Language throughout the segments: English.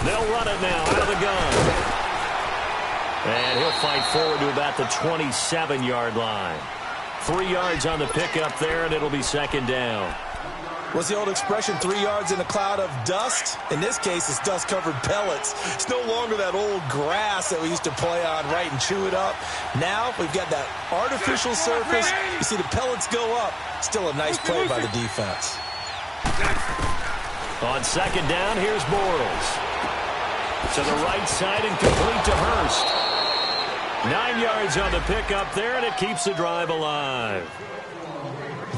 They'll run it now out of the gun. And he'll fight forward to about the 27-yard line. 3 yards on the pickup there, and it'll be second down. What's the old expression, 3 yards in a cloud of dust? In this case, it's dust-covered pellets. It's no longer that old grass that we used to play on, right, and chew it up. Now we've got that artificial surface. You see the pellets go up. Still a nice play by the defense. On second down, here's Bortles. To the right side and complete to Hurst. 9 yards on the pickup there, and it keeps the drive alive.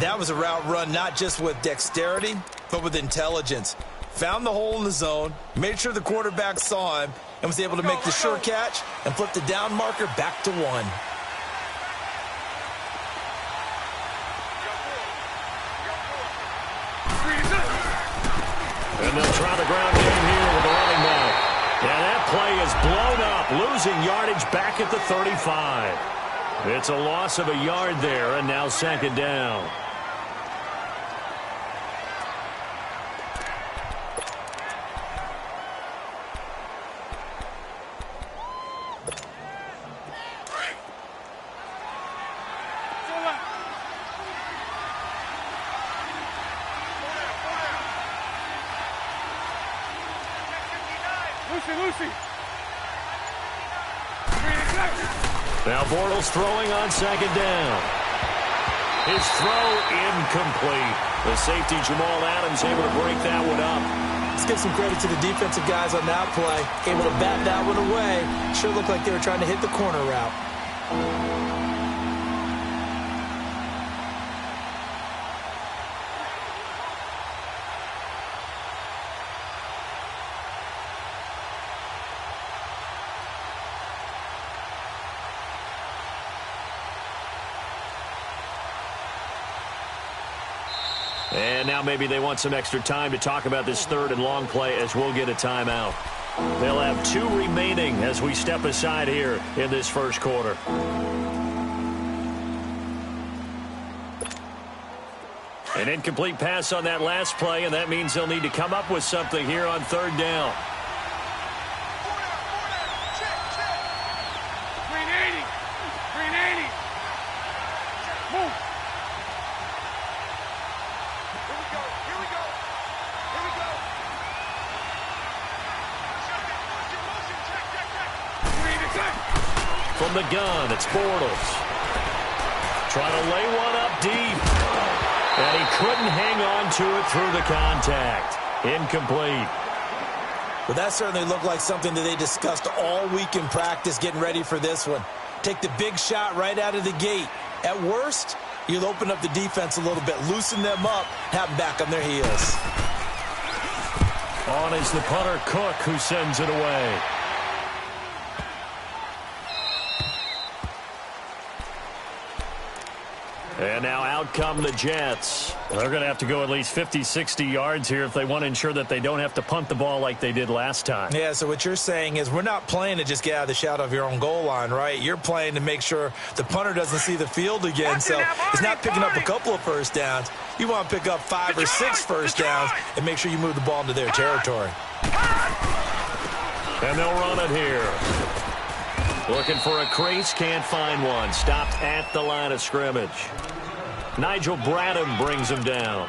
That was a route run not just with dexterity, but with intelligence. Found the hole in the zone, made sure the quarterback saw him, and was able to make the sure catch and flip the down marker back to 1. And they'll try the ground game here with the running back. And that play is blown up, losing yardage back at the 35. It's a loss of a yard there, and now second down. Now Bortles throwing on second down. His throw incomplete. The safety Jamal Adams able to break that one up. Let's give some credit to the defensive guys on that play. Able to bat that one away. Sure looked like they were trying to hit the corner route. And now maybe they want some extra time to talk about this third and long play as we'll get a timeout. They'll have 2 remaining as we step aside here in this first quarter. An incomplete pass on that last play, and that means they'll need to come up with something here on third down. From the gun, it's Bortles. Trying to lay one up deep. And he couldn't hang on to it through the contact. Incomplete. Well, that certainly looked like something that they discussed all week in practice getting ready for this one. Take the big shot right out of the gate. At worst, you'll open up the defense a little bit, loosen them up, have them back on their heels. On is the punter, Cook, who sends it away. And now out come the Jets. They're going to have to go at least 50, 60 yards here if they want to ensure that they don't have to punt the ball like they did last time. Yeah, so what you're saying is we're not playing to just get out of the shadow of your own goal line, right? You're playing to make sure the punter doesn't see the field again. So it's not picking up a couple of first downs. You want to pick up 5 or 6 first downs and make sure you move the ball into their territory. And they'll run it here. Looking for a crease, can't find one. Stopped at the line of scrimmage. Nigel Bradham brings him down.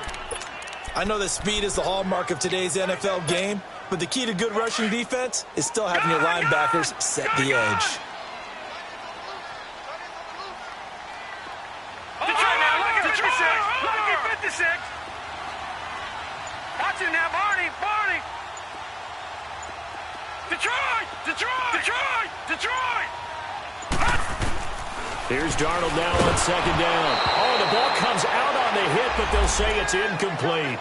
I know that speed is the hallmark of today's NFL game, but the key to good rushing defense is still having your linebackers set the edge. Watch it now, Barney! Detroit! Here's Darnold now on second down. Oh, the ball comes out on the hit, but they'll say it's incomplete.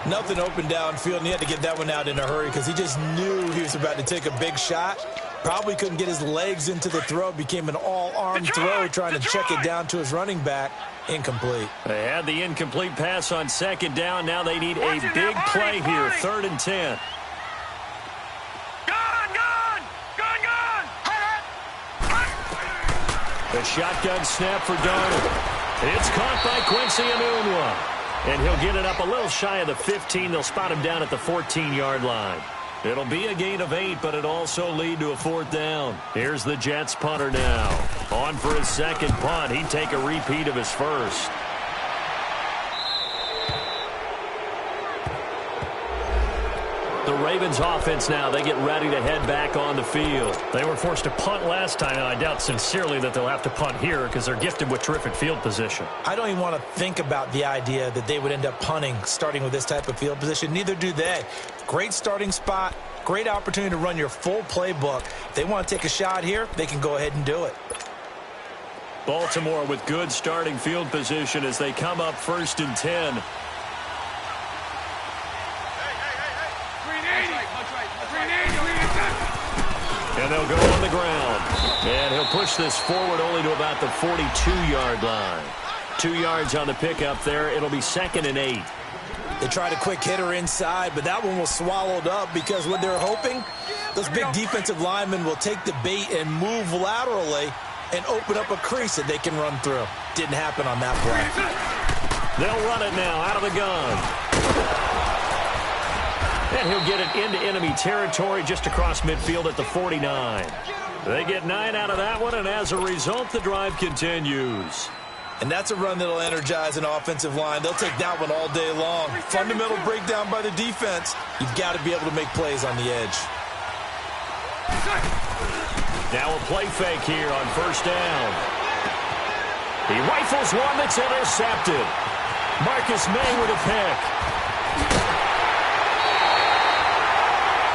Nothing open downfield, and he had to get that one out in a hurry because he just knew he was about to take a big shot. Probably couldn't get his legs into the throw. Became an all-arm throw trying to check it down to his running back. Incomplete. They had the incomplete pass on second down. Now they need a big play here, 3rd and 10. The shotgun snap for Darnold. It's caught by Quincy Enunwa. And he'll get it up a little shy of the 15. They'll spot him down at the 14-yard line. It'll be a gain of 8, but it also lead to a 4th down. Here's the Jets punter now. On for his second punt. He'd take a repeat of his first. The Ravens offense now, they get ready to head back on the field. They were forced to punt last time, and I doubt sincerely that they'll have to punt here because they're gifted with terrific field position. I don't even want to think about the idea that they would end up punting starting with this type of field position. Neither do they. Great starting spot, great opportunity to run your full playbook. If they want to take a shot here, they can go ahead and do it. Baltimore with good starting field position as they come up 1st and 10. And they'll go on the ground. And he'll push this forward only to about the 42-yard line. 2 yards on the pickup there. It'll be 2nd and 8. They tried a quick hitter inside, but that one was swallowed up because what they're hoping, those big defensive linemen will take the bait and move laterally and open up a crease that they can run through. Didn't happen on that play. They'll run it now out of the gun. And he'll get it into enemy territory just across midfield at the 49. They get 9 out of that one, and as a result, the drive continues. And that's a run that'll energize an offensive line. They'll take that one all day long. Fundamental breakdown by the defense. You've got to be able to make plays on the edge. Now a play fake here on 1st down. He rifles one that's intercepted. Marcus May with a pick.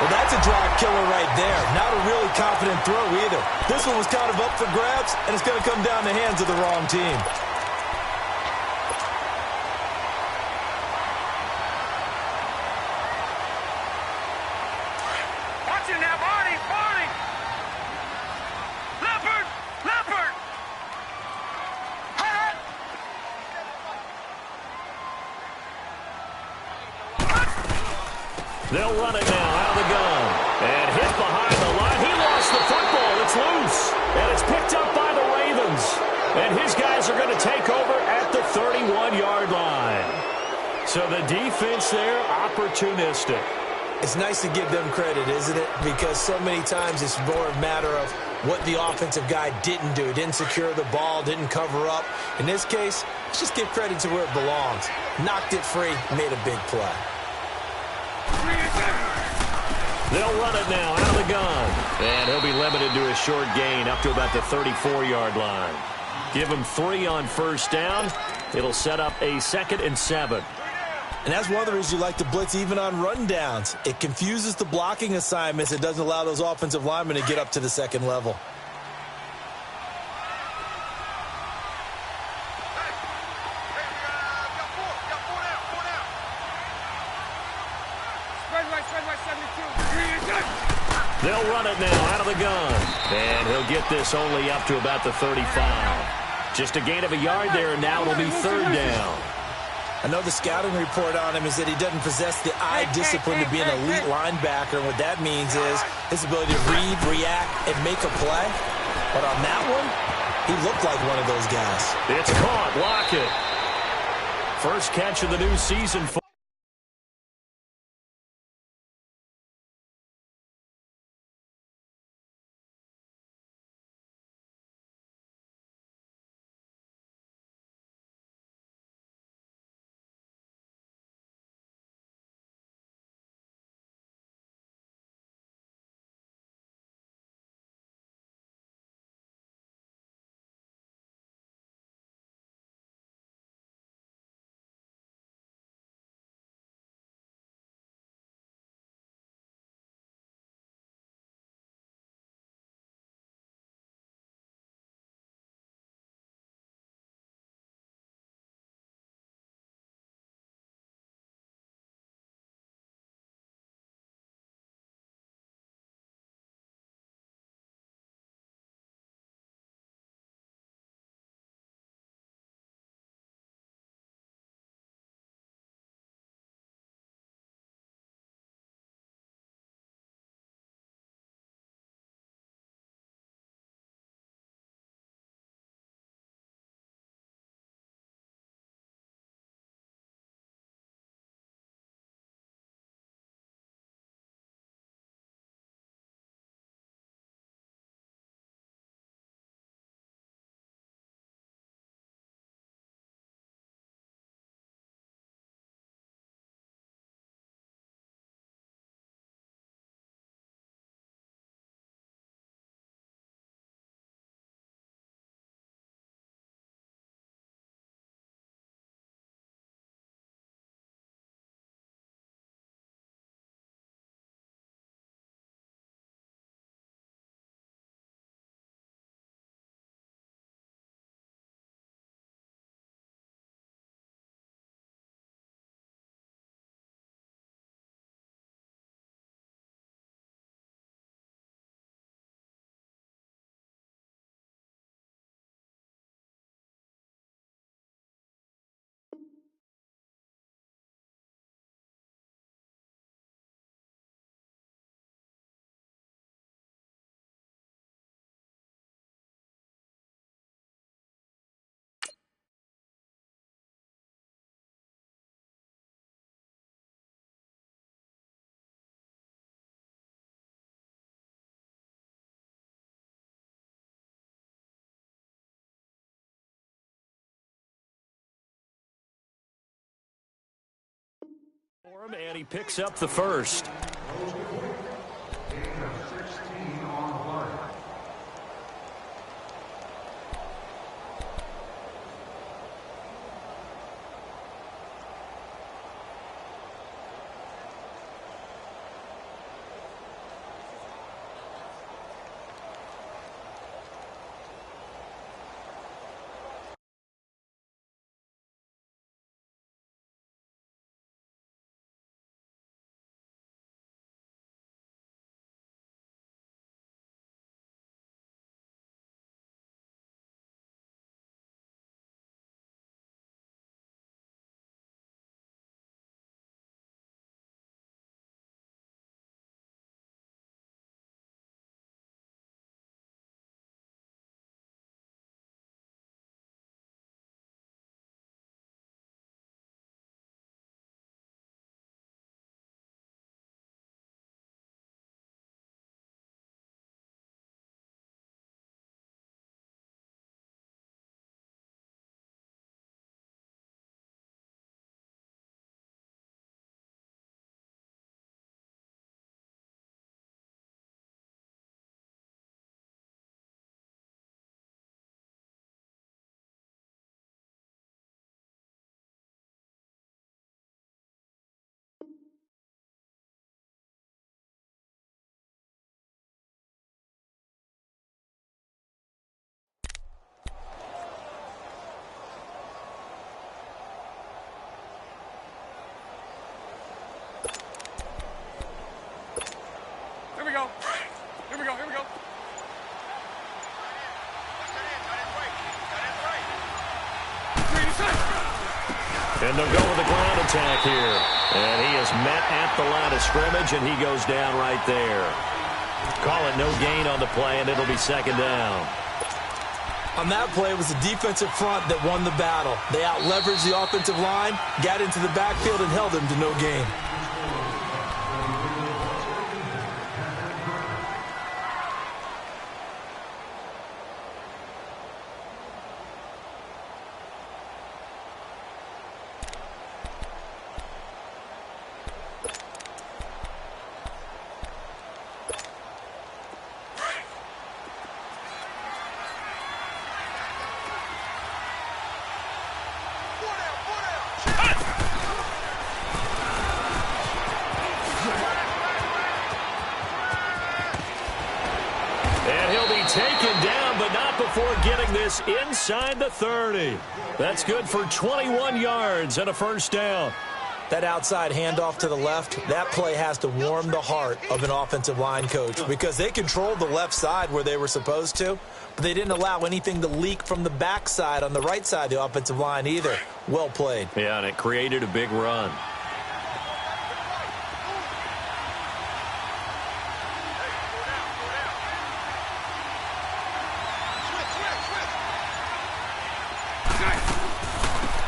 Well, that's a drive killer right there. Not a really confident throw either. This one was kind of up for grabs, and it's going to come down the hands of the wrong team. Watch it now, Barney! Barney! Leopard! Leopard! They'll run it now out of the gun. And hit behind the line. He lost the football. It's loose. And it's picked up by the Ravens. And his guys are going to take over at the 31-yard line. So the defense there, opportunistic. It's nice to give them credit, isn't it? Because so many times it's more a matter of what the offensive guy didn't do. Didn't secure the ball, didn't cover up. In this case, let's just give credit to where it belongs. Knocked it free, made a big play. They'll run it now out of the gun. And he'll be limited to a short gain up to about the 34-yard line. Give him 3 on 1st down. It'll set up a 2nd and 7. And that's one of the reasons you like to blitz even on rundowns. It confuses the blocking assignments. It doesn't allow those offensive linemen to get up to the 2nd level. They'll run it now out of the gun. And he'll get this only up to about the 35. Just a gain of a yard there, and now it'll be 3rd down. I know the scouting report on him is that he doesn't possess the eye discipline to be an elite linebacker. And what that means is his ability to read, react, and make a play. But on that one, he looked like one of those guys. It's caught. Lock it. First catch of the new season. For him, and he picks up the first. Here we go. Here we go. Here we go. And they'll go with the ground attack here. And he is met at the line of scrimmage, and he goes down right there. Call it no gain on the play, and it'll be second down. On that play, it was the defensive front that won the battle. They out-leveraged the offensive line, got into the backfield, and held them to no gain. Taken down, but not before getting this inside the 30. That's good for 21 yards and a first down. That outside handoff to the left, that play has to warm the heart of an offensive line coach because they controlled the left side where they were supposed to, but they didn't allow anything to leak from the backside on the right side of the offensive line either. Well played. Yeah, and it created a big run.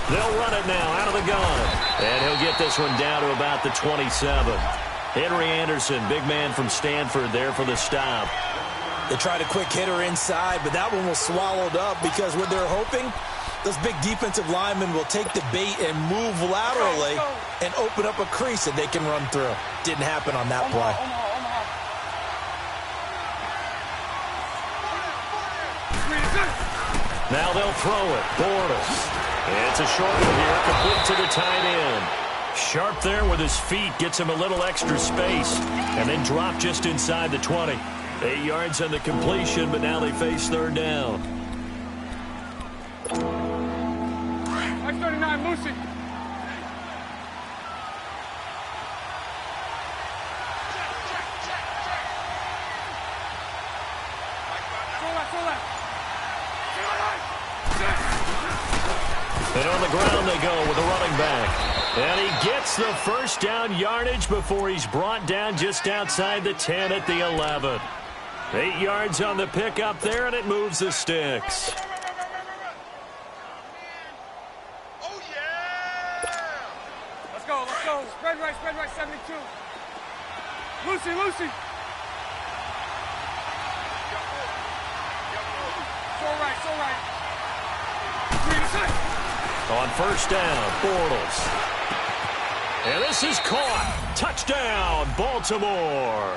They'll run it now out of the gun. And he'll get this one down to about the 27. Henry Anderson, big man from Stanford, there for the stop. They tried a quick hitter inside, but that one was swallowed up because what they're hoping, those big defensive linemen will take the bait and move laterally and open up a crease that they can run through. Didn't happen on that play. Now they'll throw it. Bortles. It's a short one here, complete to the tight end. Sharp there with his feet, gets him a little extra space, and then drop just inside the 20. 8 yards on the completion, but now they face third down. X39, Lucy. And on the ground they go with a running back. And he gets the first down yardage before he's brought down just outside the 10 at the 11. 8 yards on the pickup there, and it moves the sticks. Oh, yeah! Let's go, let's go. Spread right, 72. Lucy, Lucy. So right. On first down, Bortles. And this is caught. Touchdown, Baltimore.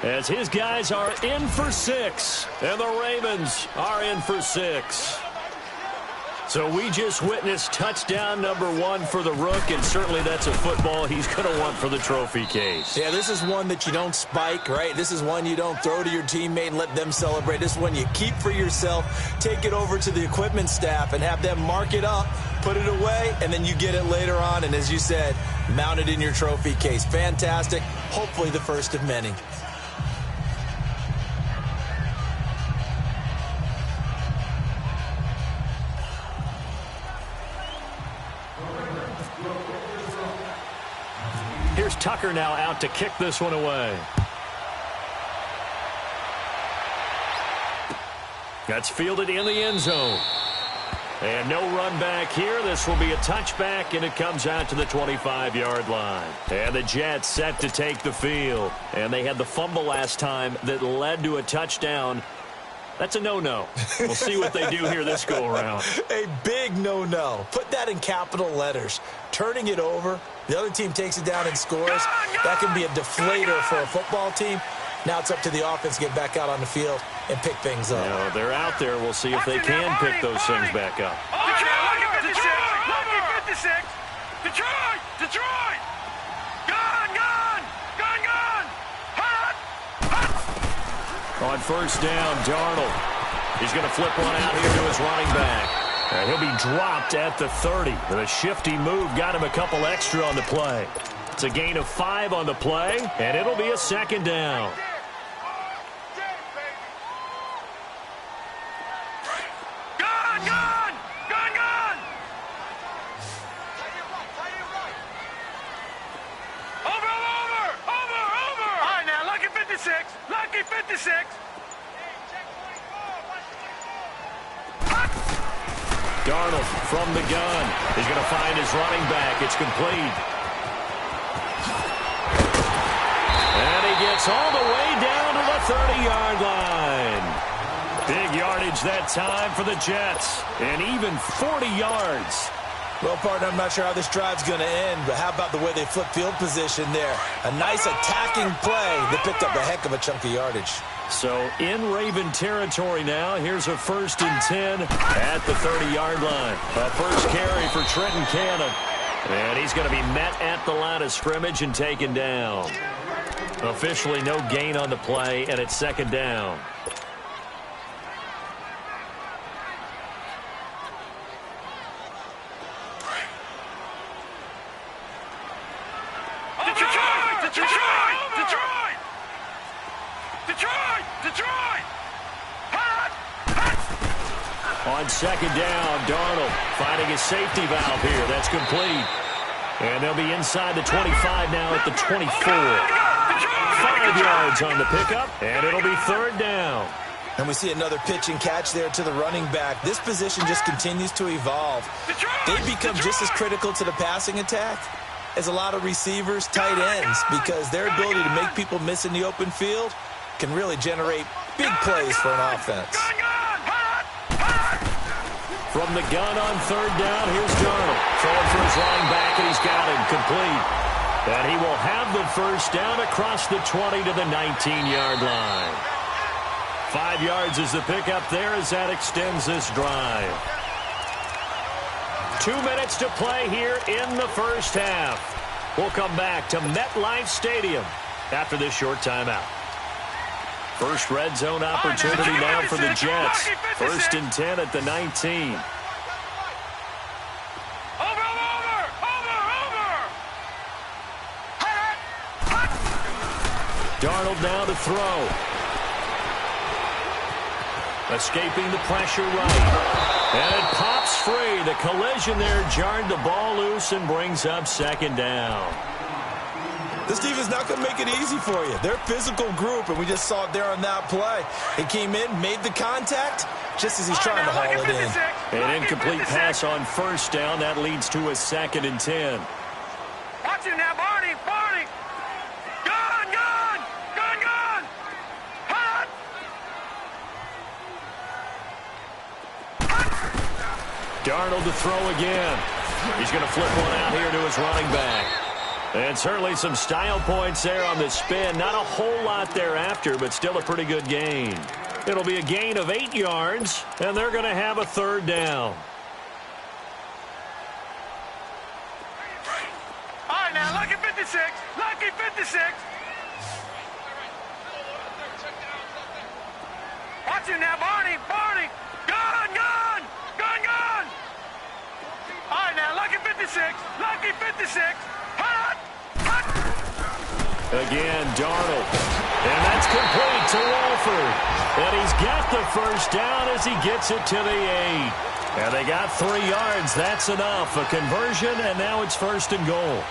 As his guys are in for 6, and the Ravens are in for 6. So we just witnessed touchdown number 1 for the Rook, and certainly that's a football he's going to want for the trophy case. Yeah, this is one that you don't spike, right? This is one you don't throw to your teammate and let them celebrate. This is one you keep for yourself, take it over to the equipment staff and have them mark it up, put it away, and then you get it later on. And as you said, mount it in your trophy case. Fantastic. Hopefully the first of many. Here's Tucker now out to kick this one away. That's fielded in the end zone. And no run back here. This will be a touchback, and it comes out to the 25-yard line. And the Jets set to take the field. And they had the fumble last time that led to a touchdown. That's a no-no. We'll see what they do here this go-around. A big no-no. Put that in capital letters. Turning it over, the other team takes it down and scores. That can be a deflator for a football team. Now it's up to the offense to get back out on the field and pick things up. You know, they're out there. We'll see if they can pick those things back up. Detroit! Detroit! Gone! Gone! Gone! Gone! Hot! Hot! On first down, Darnold. He's going to flip one out here to his running back. He'll be dropped at the 30. With a shifty move, got him a couple extra on the play. It's a gain of 5 on the play, and it'll be a second down. Gone! Gone! Gone! Gone! Over! Over! Over! Over! All right, now, lucky 56. Lucky 56. Darnold from the gun. He's going to find his running back. It's complete. And he gets all the way down to the 30-yard line. Big yardage that time for the Jets. And even 40 yards. Well, partner, I'm not sure how this drive's going to end, but how about the way they flip field position there? A nice attacking play that picked up a heck of a chunk of yardage. So in Raven territory now. Here's a 1st and 10 at the 30-yard line. A first carry for Trenton Cannon. And he's going to be met at the line of scrimmage and taken down. Officially no gain on the play, and it's second down. On second down, Darnold finding his safety valve here. That's complete. And they'll be inside the 25 now at the 24. 5 yards on the pickup, and it'll be third down. And we see another pitch and catch there to the running back. This position just continues to evolve. They become just as critical to the passing attack as a lot of receivers, tight ends, because their ability to make people miss in the open field can really generate big plays for an offense. From the gun on third down, here's Darnold. Throwing for his running back, and he's got him complete. And he will have the first down across the 20 to the 19-yard line. 5 yards is the pickup there as that extends this drive. 2 minutes to play here in the first half. We'll come back to MetLife Stadium after this short timeout. First red zone opportunity now for the Jets. 1st and 10 at the 19. Darnold now to throw. Escaping the pressure right. And it pops free. The collision there jarred the ball loose and brings up second down. This defense not going to make it easy for you. They're a physical group, and we just saw it there on that play. He came in, made the contact, just as he's trying to haul it in. An incomplete pass on first down. That leads to a 2nd and 10. Watch it now, Barney! Barney! Gone! Gone! Gone! Gone! Hot! Darnold to throw again. He's going to flip one out here to his running back. And certainly some style points there on the spin. Not a whole lot thereafter, but still a pretty good gain. It'll be a gain of 8 yards, and they're going to have a third down. All right, now, lucky 56. Lucky 56. Watch him now, Barney. Barney. Gun, gun. Gun, gun. All right, now, lucky 56. Lucky 56. Hut. Hut. Again, Darnold. And that's complete to Wolford. And he's got the first down as he gets it to the 8. And they got 3 yards. That's enough. A conversion, and now it's first and goal.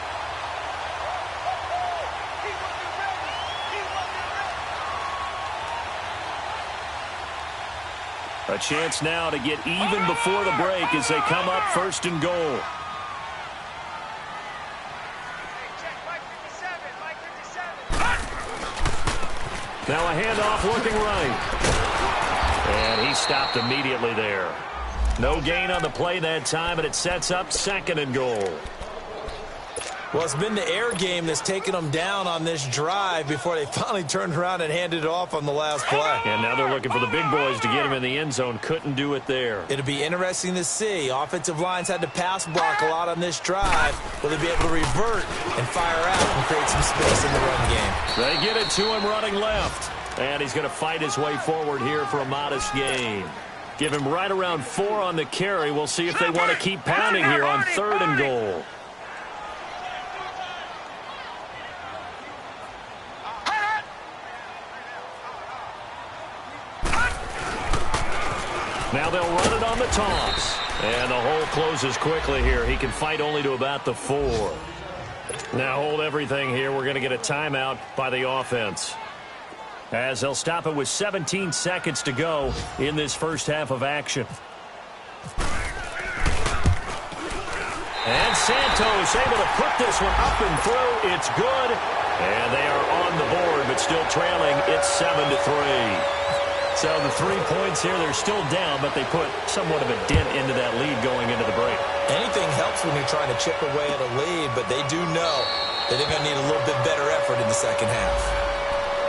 A chance now to get even before the break as they come up first and goal. Now a handoff looking right. And he stopped immediately there. No gain on the play that time, and it sets up second and goal. Well, it's been the air game that's taken them down on this drive before they finally turned around and handed it off on the last play. And now they're looking for the big boys to get him in the end zone. Couldn't do it there. It'll be interesting to see. Offensive lines had to pass block a lot on this drive. Will they be able to revert and fire out and create some space in the run game? They get it to him running left. And he's going to fight his way forward here for a modest gain. Give him right around 4 on the carry. We'll see if they want to keep pounding here on third and goal. Now they'll run it on the toss. And the hole closes quickly here. He can fight only to about the 4. Now hold everything here. We're going to get a timeout by the offense, as they'll stop it with 17 seconds to go in this first half of action. And Santos able to put this one up and through. It's good. And they are on the board, but still trailing. It's 7-3. So the 3 points here, they're still down, but they put somewhat of a dent into that lead going into the break. Anything helps when you're trying to chip away at a lead, but they do know that they're going to need a little bit better effort in the second half.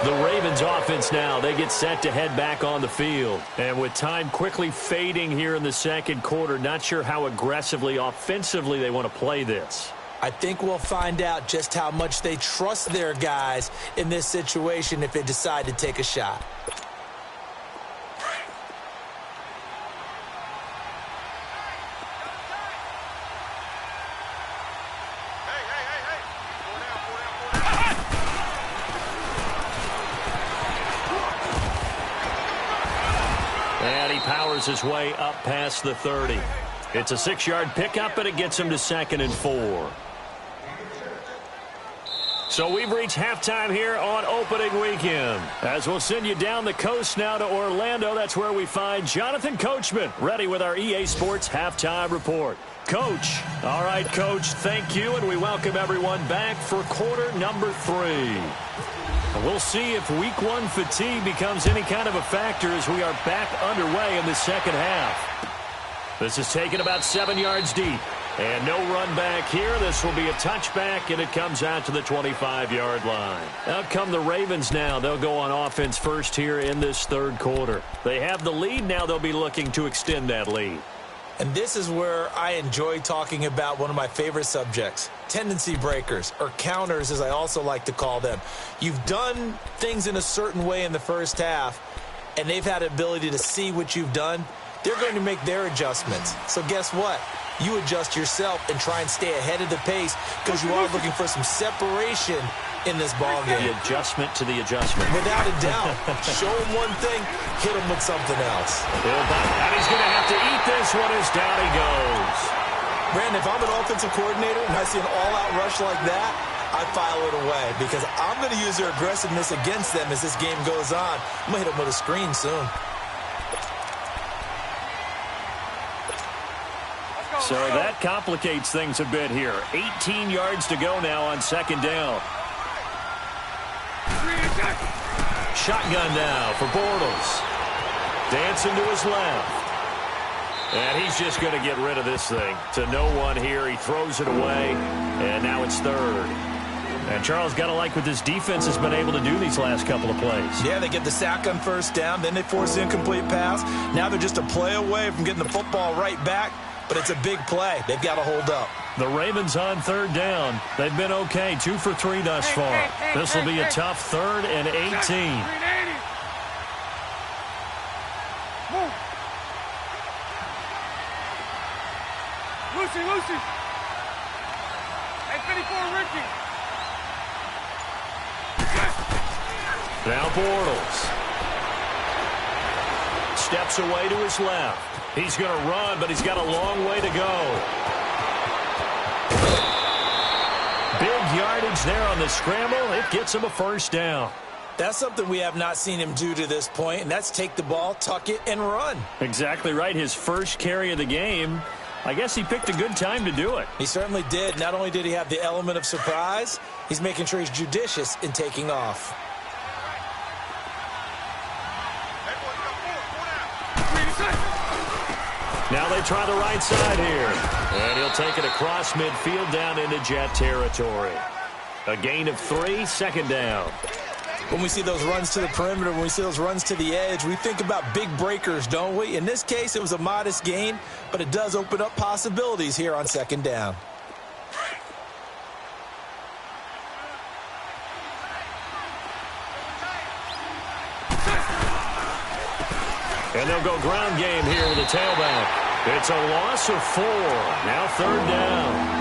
The Ravens offense now, they get set to head back on the field. And with time quickly fading here in the second quarter, not sure how aggressively, offensively they want to play this. I think we'll find out just how much they trust their guys in this situation if they decide to take a shot. And he powers his way up past the 30. It's a 6-yard pickup, and it gets him to 2nd and 4. So we've reached halftime here on opening weekend. As we'll send you down the coast now to Orlando, that's where we find Jonathan Coachman, ready with our EA Sports Halftime Report. Coach. All right, Coach, thank you, and we welcome everyone back for quarter number 3. And we'll see if week 1 fatigue becomes any kind of a factor as we are back underway in the second half. This is taken about 7 yards deep. And no run back here. This will be a touchback, and it comes out to the 25-yard line. Out come the Ravens now. They'll go on offense first here in this third quarter. They have the lead. Now they'll be looking to extend that lead. And this is where I enjoy talking about one of my favorite subjects, tendency breakers, or counters as I also like to call them. You've done things in a certain way in the first half, and they've had the ability to see what you've done. They're going to make their adjustments. So guess what? You adjust yourself and try and stay ahead of the pace because you are looking for some separation in this ball game. The adjustment to the adjustment. Without a doubt. Show him one thing, hit him with something else. And he's going to have to eat this one as down he goes. Brandon, if I'm an offensive coordinator and I see an all-out rush like that, I file it away because I'm going to use their aggressiveness against them as this game goes on. I'm going to hit them with a screen soon. So that complicates things a bit here. 18 yards to go now on second down. Shotgun now for Bortles. Dancing to his left. And he's just going to get rid of this thing. To no one here. He throws it away, and now it's third. And Charles, got to like what this defense has been able to do these last couple of plays. Yeah, they get the sack on first down, then they force the incomplete pass. Now they're just a play away from getting the football right back, but it's a big play. They've got to hold up. The Ravens on third down. They've been okay, 2 for 3 thus far. This will be a tough 3rd and 18. Move. Lucy. Hey, 54, Ricky. Now Bortles. Steps away to his left. He's going to run, but he's got a long way to go. Big yardage there on the scramble. It gets him a first down. That's something we have not seen him do to this point, and that's take the ball, tuck it, and run. Exactly right. His first carry of the game. I guess he picked a good time to do it. He certainly did. Not only did he have the element of surprise, he's making sure he's judicious in taking off. Now they try the right side here. And he'll take it across midfield down into Jet territory. A gain of 3, second down. When we see those runs to the perimeter, when we see those runs to the edge, we think about big breakers, don't we? In this case, it was a modest gain, but it does open up possibilities here on second down. And they'll go ground game here with a tailback. It's a loss of 4. Now third down.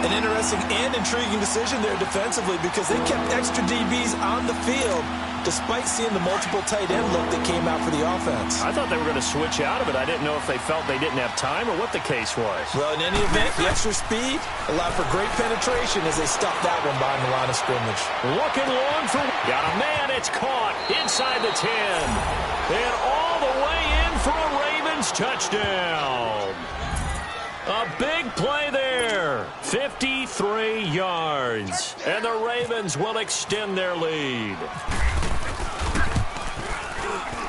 An interesting and intriguing decision there defensively because they kept extra DBs on the field despite seeing the multiple tight end look that came out for the offense. I thought they were going to switch out of it. I didn't know if they felt they didn't have time or what the case was. Well, in any event, the extra speed allowed for great penetration as they stuffed that one behind the line of scrimmage. Looking long for... Got a man. It's caught inside the 10. And all the way in for a Ravens touchdown. A big play there. 53 yards. And the Ravens will extend their lead.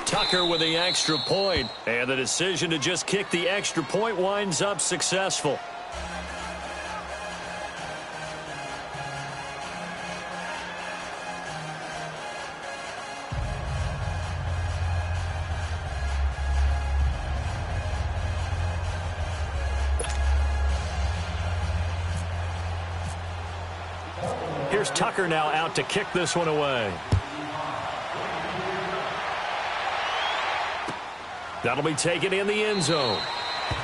Tucker with the extra point. And the decision to just kick the extra point winds up successful. Here's Tucker now out to kick this one away. That'll be taken in the end zone.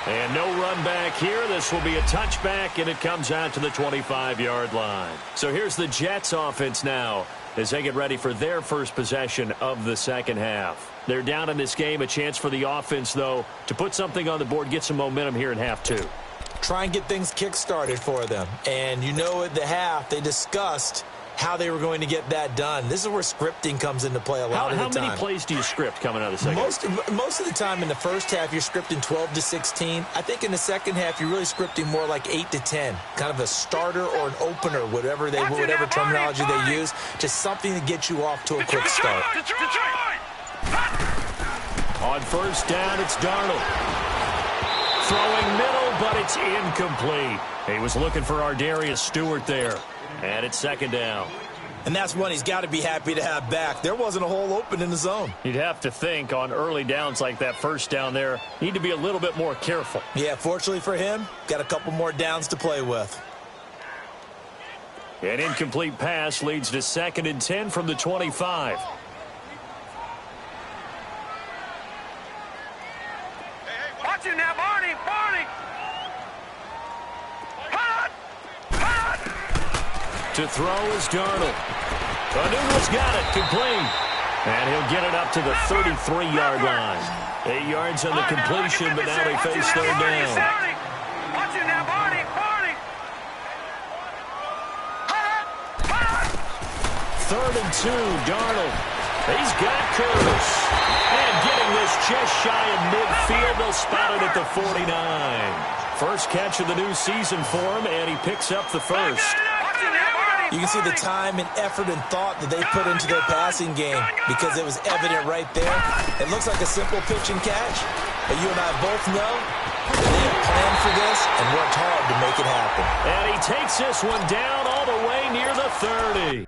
And no run back here. This will be a touchback, and it comes out to the 25-yard line. So here's the Jets offense now as they get ready for their first possession of the second half. They're down in this game. A chance for the offense, though, to put something on the board, get some momentum here in half 2. Try and get things kick-started for them. And you know at the half, they discussed how they were going to get that done. This is where scripting comes into play a lot of the time. How many plays do you script coming out of the second half? Most of the time in the first half, you're scripting 12 to 16. I think in the second half, you're really scripting more like 8 to 10. Kind of a starter or an opener, whatever terminology they use. Just something to get you off to a quick start. On first down, it's Darnold. Throwing middle, but it's incomplete. He was looking for Ardarius Stewart there. And it's second down. And that's one he's got to be happy to have back. There wasn't a hole open in the zone. You'd have to think on early downs like that first down there, need to be a little bit more careful. Yeah, fortunately for him, got a couple more downs to play with. An incomplete pass leads to 2nd and 10 from the 25. Watch it now, Barney. To throw is Darnold. Anuno's got it, complete. And he'll get it up to the 33-yard line. 8 yards on the completion, but now they face third down. Watch it now, Barney. 3rd and 2, Darnold. He's got Curtis. And getting this just shy of midfield, they'll spot it at the 49. First catch of the new season for him, and he picks up the first. You can see the time and effort and thought that they put into their passing game because it was evident right there. It looks like a simple pitch and catch, but you and I both know They have planned for this and worked hard to make it happen. And he takes this one down all the way near the 30.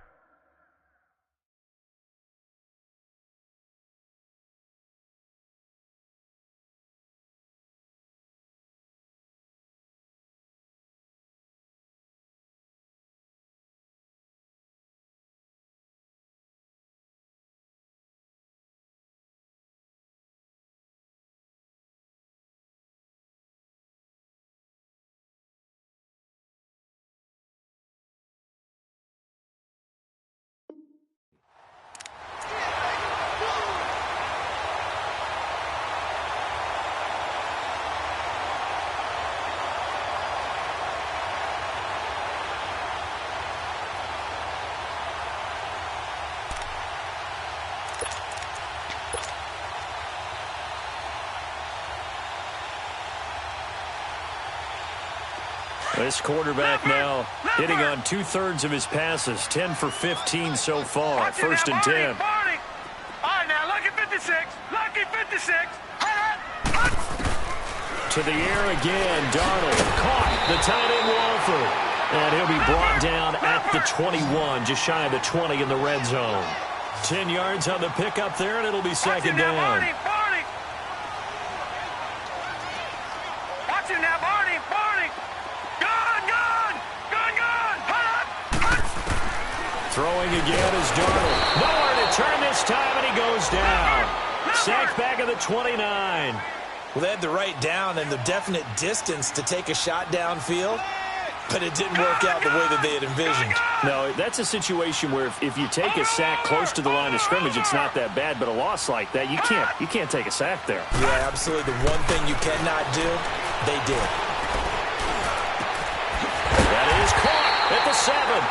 This quarterback now hitting on 2/3 of his passes, 10 for 15 so far, first and 10. All right, now, lucky 56, lucky 56. To the air again, Darnold caught the tight end Walford. And he'll be brought down at the 21, just shy of the 20 in the red zone. 10 yards on the pickup there, and it'll be second down. Watch him now, Barney. Throwing again is Darnold. Nowhere to turn this time, and he goes down. Sacked back at the 29. Well, they had the right down and the definite distance to take a shot downfield, but it didn't work out the way that they had envisioned. No, that's a situation where if you take a sack close to the line of scrimmage, it's not that bad, but a loss like that, you can't take a sack there. Yeah, absolutely. The one thing you cannot do, they did. That is caught at the 7.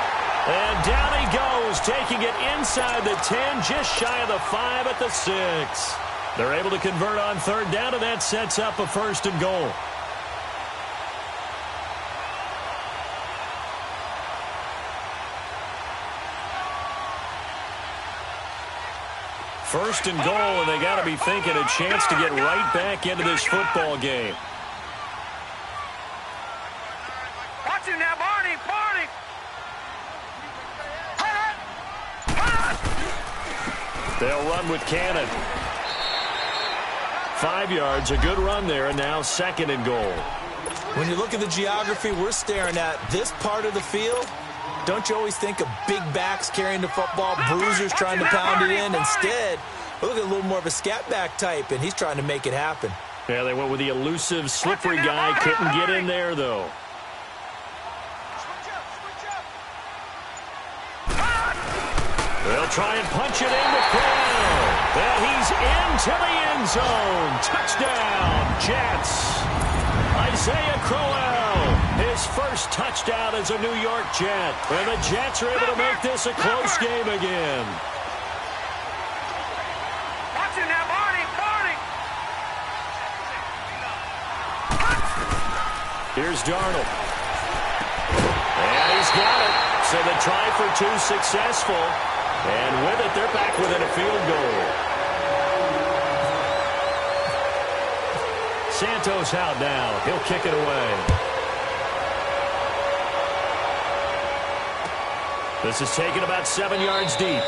And down he goes, taking it inside the 10, just shy of the 5 at the 6. They're able to convert on third down, and that sets up a first and goal. First and goal, and they got to be thinking a chance to get right back into this football game. Watch him now, Barney. They'll run with Cannon. 5 yards, a good run there, and now second and goal. When you look at the geography we're staring at, this part of the field, don't you always think of big backs carrying the football, bruisers trying to pound it in? Instead, look at a little more of a scat back type, and he's trying to make it happen. Yeah, they went with the elusive, slippery guy. Couldn't get in there, though. They'll try and punch it in with Crowell. And he's into the end zone. Touchdown, Jets. Isaiah Crowell, his first touchdown as a New York Jet. And the Jets are able to make this a close game again. Watch him now, Barney. Here's Darnold. And he's got it. So the try for 2 successful. And with it, they're back within a field goal. Santos out now. He'll kick it away. This is taken about 7 yards deep.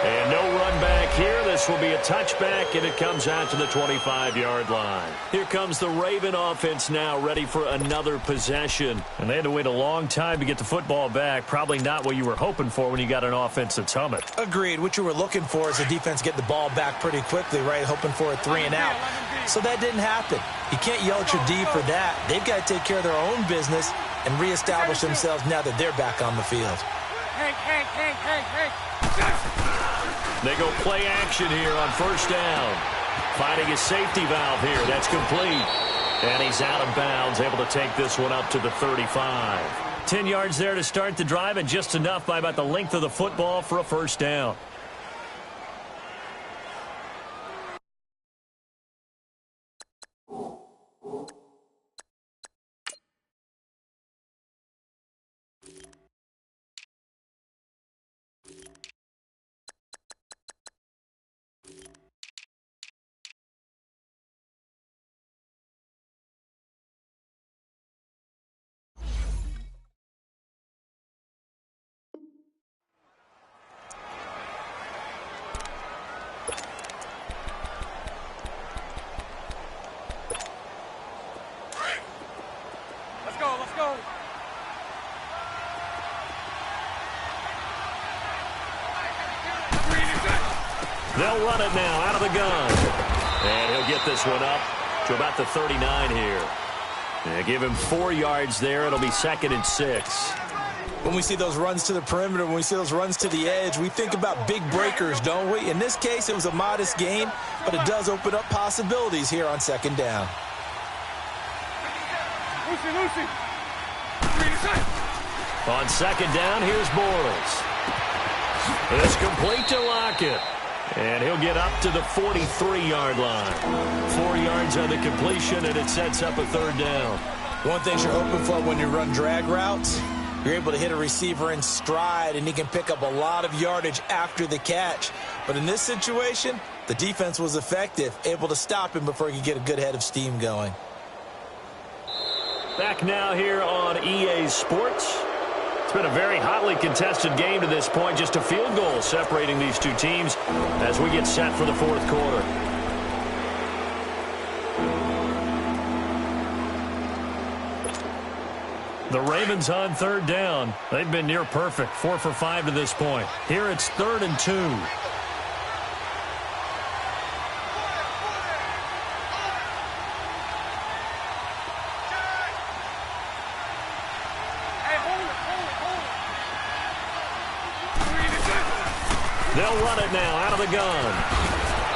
And no run back here. This will be a touchback, and it comes out to the 25-yard line. Here comes the Raven offense now, ready for another possession. And they had to wait a long time to get the football back. Probably not what you were hoping for when you got an offense that's humming. Agreed. What you were looking for is the defense get the ball back pretty quickly, right? Hoping for a 3 and out. So that didn't happen. You can't yell at your D for that. They've got to take care of their own business and reestablish themselves now that they're back on the field. Hey. They go play action here on first down. Finding a safety valve here. That's complete. And he's out of bounds, able to take this one up to the 35. 10 yards there to start the drive, and just enough by about the length of the football for a first down. They'll run it now out of the gun. And he'll get this one up to about the 39 here. They give him 4 yards there. It'll be 2nd and 6. When we see those runs to the perimeter, when we see those runs to the edge, we think about big breakers, don't we? In this case, it was a modest gain, but it does open up possibilities here on 2nd down. Lucy. On 2nd down, here's Bortles. It's complete to Lockett. And he'll get up to the 43-yard line. 4 yards on the completion, and it sets up a 3rd down. One thing you're hoping for when you run drag routes, you're able to hit a receiver in stride, and he can pick up a lot of yardage after the catch. But in this situation, the defense was effective, able to stop him before he could get a good head of steam going. Back now here on EA Sports. It's been a very hotly contested game to this point. Just a field goal separating these two teams as we get set for the 4th quarter. The Ravens on 3rd down. They've been near perfect, 4 for 5 to this point. Here it's 3rd and 2. They'll run it now out of the gun.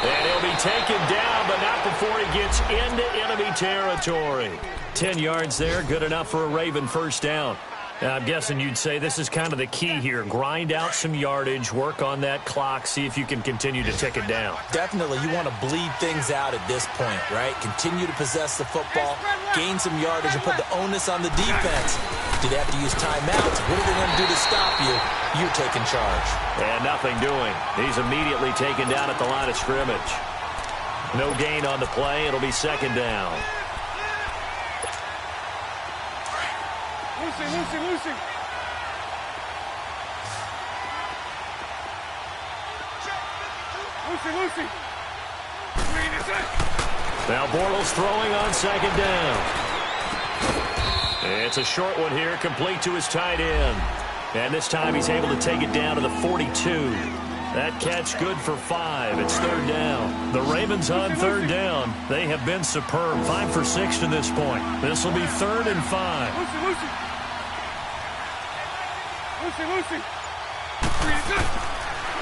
And he'll be taken down, but not before he gets into enemy territory. 10 yards there, good enough for a Raven 1st down. Now, I'm guessing you'd say this is kind of the key here. Grind out some yardage, work on that clock, see if you can continue to tick it down. Definitely, you want to bleed things out at this point, right? Continue to possess the football, gain some yardage, and put the onus on the defense. Do they have to use timeouts? What are they going to do to stop you? You're taking charge. And nothing doing. He's immediately taken down at the line of scrimmage. No gain on the play. It'll be 2nd down. Lucy. Now Bortles throwing on 2nd down. It's a short one here, complete to his tight end. And this time he's able to take it down to the 42. That catch good for 5. It's 3rd down. The Ravens on 3rd down. They have been superb. 5 for 6 to this point. This will be 3rd and 5. Lucy.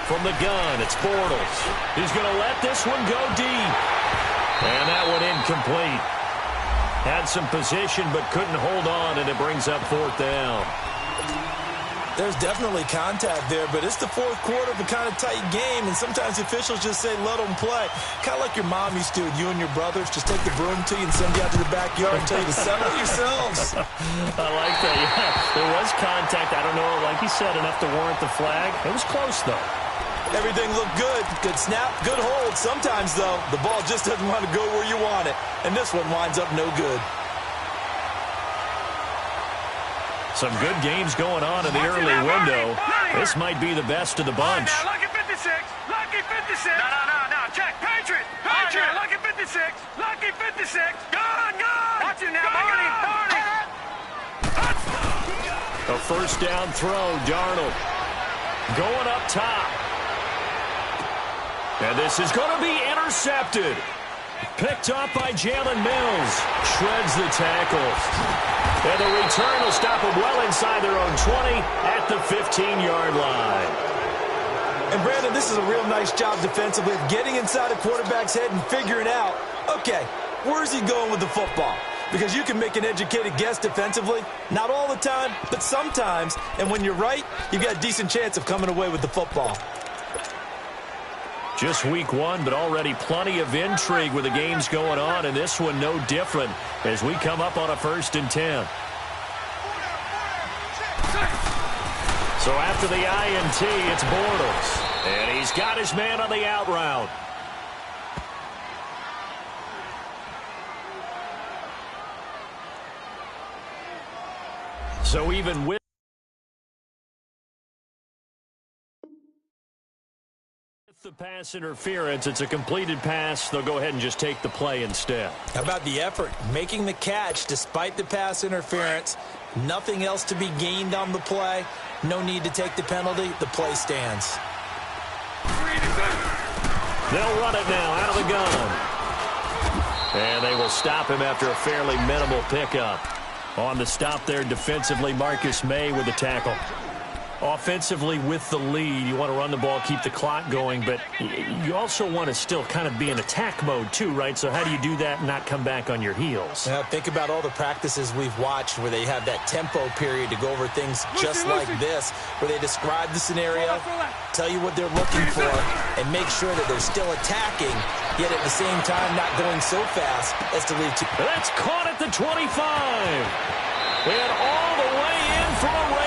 From the gun, it's Bortles. He's going to let this one go deep. And that one incomplete. Had some position but couldn't hold on, and it brings up 4th down. There's definitely contact there, but it's the 4th quarter of a kind of tight game, and sometimes officials just say, let them play. Kind of like your mom used to, and you and your brothers just take the broom to you and send you out to the backyard and tell you to settle yourselves. I like that, yeah. There was contact. I don't know, like you said, enough to warrant the flag. It was close, though. Everything looked good. Good snap, good hold. Sometimes, though, the ball just doesn't want to go where you want it, and this one winds up no good. Some good games going on in the early window. This might be the best of the bunch. Now, lucky 56. No. Check. Patriot. Lucky 56. Gone. Watch it now, Barney. A 1st down throw, Darnold. Going up top. And this is going to be intercepted. Picked up by Jalen Mills. Shreds the tackle. And the return will stop them well inside their own 20 at the 15-yard line. And, Brandon, this is a real nice job defensively of getting inside a quarterback's head and figuring out, okay, where's he going with the football? Because you can make an educated guess defensively. Not all the time, but sometimes. And when you're right, you've got a decent chance of coming away with the football. Just week 1, but already plenty of intrigue with the games going on, and this one no different as we come up on a 1st and 10. So after the INT, it's Bortles. And he's got his man on the out route. So even with the pass interference, it's a completed pass. They'll go ahead and just take the play instead. How about the effort? Making the catch despite the pass interference. Nothing else to be gained on the play. No need to take the penalty. The play stands. They'll run it now out of the gun. And they will stop him after a fairly minimal pickup. On the stop there defensively, Marcus May with the tackle. Offensively with the lead, you want to run the ball, keep the clock going, but you also want to still kind of be in attack mode too, right? So how do you do that and not come back on your heels? Think about all the practices we've watched where they have that tempo period to go over things just like this, where they describe the scenario, tell you what they're looking for, and make sure that they're still attacking, yet at the same time not going so fast as to lead to... That's caught at the 25. And all the way in for a